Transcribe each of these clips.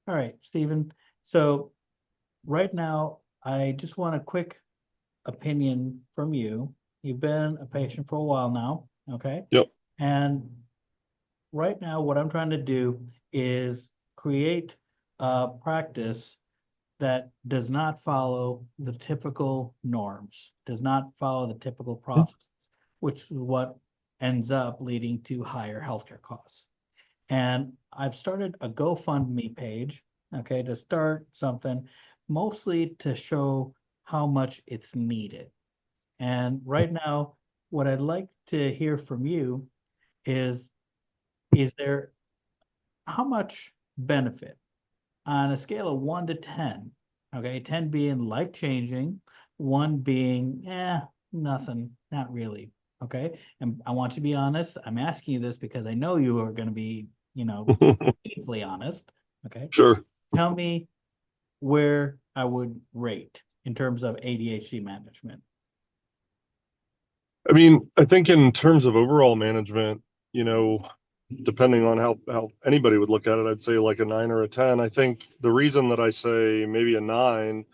All right, Stephen. So right now, I just want a quick opinion from you. You've been a patient for a while now, okay? Yep. And right now, what I'm trying to do is create a practice that does not follow the typical norms, does not follow the typical process, which is what ends up leading to higher healthcare costs. And I've started a GoFundMe page, okay, to start something, mostly to show how much it's needed. And right now, what I'd like to hear from you is there how much benefit on a scale of 1 to 10, okay, 10 being life changing, one being, nothing, not really. Okay. And I want you to be honest. I'm asking you this because I know you are going to be, painfully honest. Okay. Sure. Tell me where I would rate in terms of ADHD management. I mean, I think in terms of overall management, you know, depending on how anybody would look at it, I'd say like a 9 or a 10. I think the reason that I say maybe a 9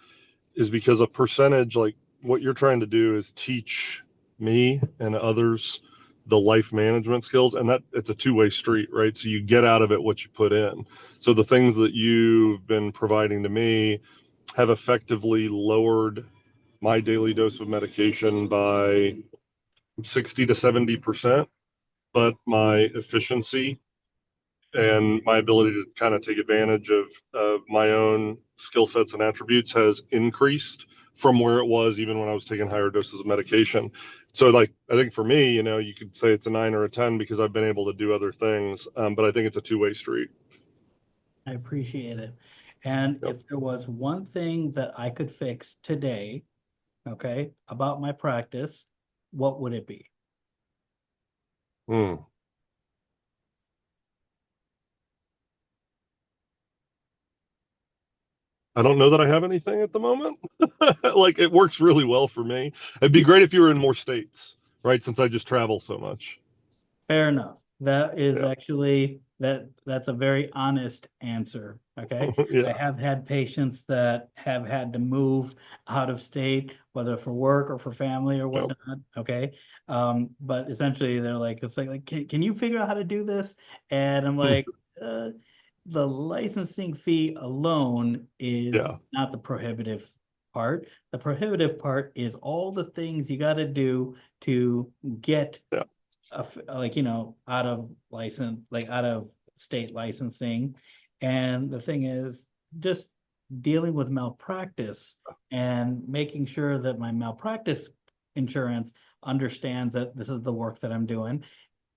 is because a percentage, like what you're trying to do is teach me and others the life management skills, and that it's a two-way street, right? So you get out of it what you put in. So the things that you've been providing to me have effectively lowered my daily dose of medication by 60 to 70%, but my efficiency and my ability to kind of take advantage of my own skill sets and attributes has increased from where it was even when I was taking higher doses of medication. So, like, I think for me, you could say it's a 9 or a 10 because I've been able to do other things, but I think it's a two-way street. I appreciate it. And Yep. if there was one thing that I could fix today, okay, about my practice, what would it be? Hmm. I don't know that I have anything at the moment. Like, it works really well for me. It'd be great if you were in more states, right? Since I just travel so much. Fair enough. That is Yeah. actually that's a very honest answer. Okay. I Yeah. have had patients that have had to move out of state, whether for work or for family or Yeah. whatnot. Okay. But essentially they're like, it's like, can you figure out how to do this? And I'm like, uh, the licensing fee alone is Yeah. not the prohibitive part. The prohibitive part is all the things you got to do to get Yeah. like out of license, like out of state licensing. And the thing is just dealing with malpractice and making sure that my malpractice insurance understands that this is the work that I'm doing.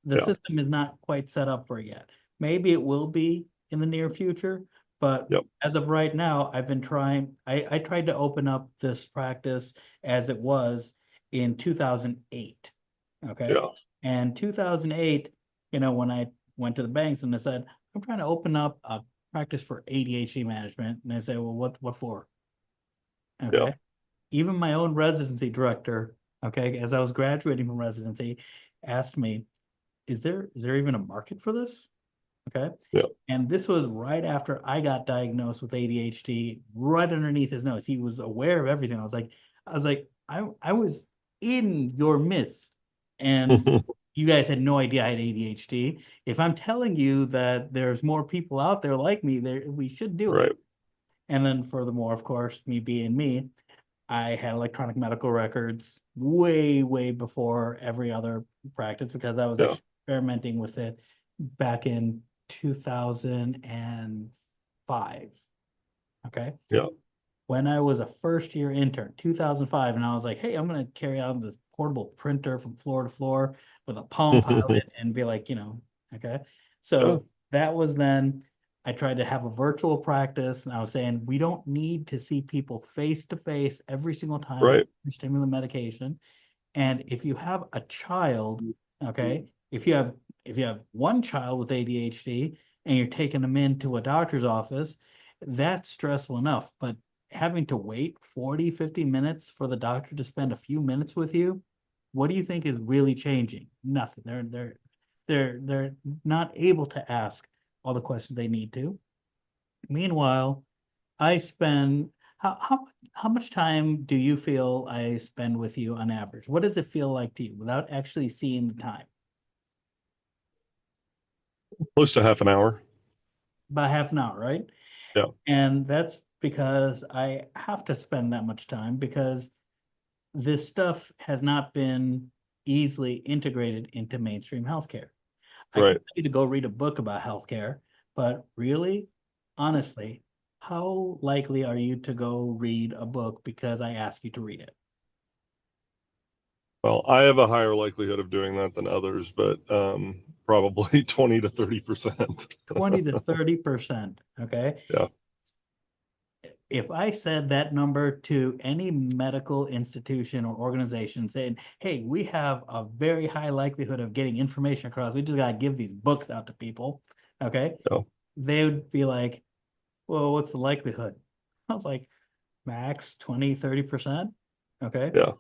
The Yeah. system is not quite set up for it yet. Maybe it will be in the near future, but Yep. as of right now, I've been trying. I tried to open up this practice as it was in 2008. Okay. Yeah. And 2008, when I went to the banks and I said, I'm trying to open up a practice for ADHD management. And they say, well, what for? Yeah. Okay. Even my own residency director, okay, as I was graduating from residency, asked me, is there even a market for this? Okay. Yeah. And this was right after I got diagnosed with ADHD, right underneath his nose. He was aware of everything. I was in your midst, and you guys had no idea I had ADHD. If I'm telling you that there's more people out there like me, there we should do it. Right. And then furthermore, of course, me being me, I had electronic medical records way, way before every other practice because I was Yeah. experimenting with it back in 2005. Okay. Yeah. When I was a first year intern, 2005, and I was like, hey, I'm going to carry out this portable printer from floor to floor with a Palm Pilot and be like, okay. Yeah. So that was then I tried to have a virtual practice, and I was saying we don't need to see people face to face every single time we Right. stimulant medication. And if you have a child, okay, if you have one child with ADHD and you're taking them into a doctor's office, that's stressful enough. But having to wait 40, 50 minutes for the doctor to spend a few minutes with you, what do you think is really changing? Nothing. They're not able to ask all the questions they need to. Meanwhile, I spend how much time do you feel I spend with you on average? What does it feel like to you without actually seeing the time? Close to half an hour. About half an hour, right? Yeah, And that's because I have to spend that much time because this stuff has not been easily integrated into mainstream healthcare. I can right. tell you to go read a book about healthcare, but really, honestly, how likely are you to go read a book because I ask you to read it? Well, I have a higher likelihood of doing that than others, but probably 20 to 30%. 20 to 30%. Okay. Yeah, If I said that number to any medical institution or organization saying, hey, we have a very high likelihood of getting information across, we just got to give these books out to people. Okay. yeah, They would be like, well, what's the likelihood? I was like, max 20, 30%. Okay. yeah,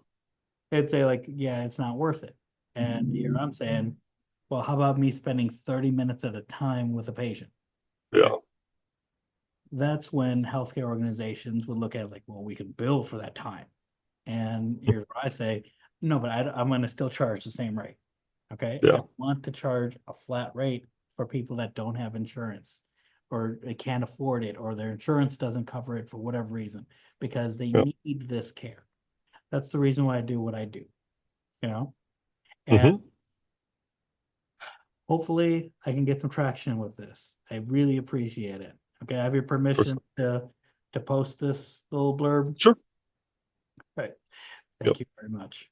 They'd say, like, yeah, it's not worth it. And here I'm saying, well, how about me spending 30 minutes at a time with a patient? Okay. yeah. That's when healthcare organizations would look at it like, well, we can bill for that time. And here's where I say, no, but I'm going to still charge the same rate. Okay. I Yeah, want to charge a flat rate for people that don't have insurance or they can't afford it or their insurance doesn't cover it for whatever reason because they yeah. need this care. That's the reason why I do what I do, you know? And Hmm. hopefully I can get some traction with this. I really appreciate it. Okay, I have your permission to post this little blurb. Sure. Right. Yep. Thank you very much.